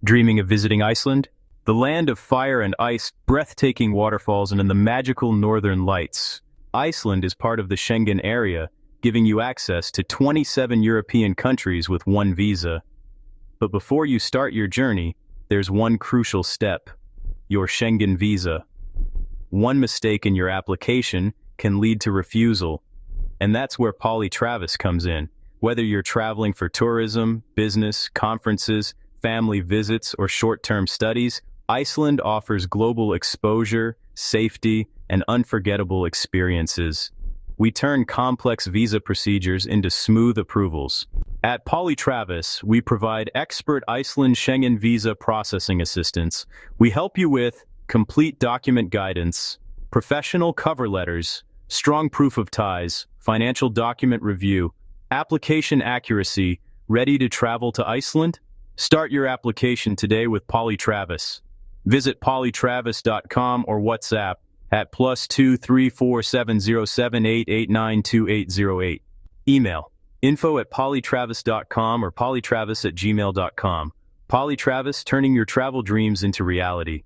Dreaming of visiting Iceland? The land of fire and ice, breathtaking waterfalls, and in the magical northern lights. Iceland is part of the Schengen area, giving you access to 27 European countries with one visa. But before you start your journey, there's one crucial step: your Schengen visa. One mistake in your application can lead to refusal, and that's where Polytravis comes in. Whether you're traveling for tourism, business, conferences, family visits, or short-term studies, Iceland offers global exposure, safety, and unforgettable experiences. We turn complex visa procedures into smooth approvals. At Polytravis, we provide expert Iceland Schengen visa processing assistance. We help you with complete document guidance, professional cover letters, strong proof of ties, financial document review, application accuracy. Ready to travel to Iceland? Start your application today with Polytravis. Visit polytravis.com or WhatsApp at +2 3470788892808. Email info@polytravis.com or polytravis@gmail.com. Polytravis, turning your travel dreams into reality.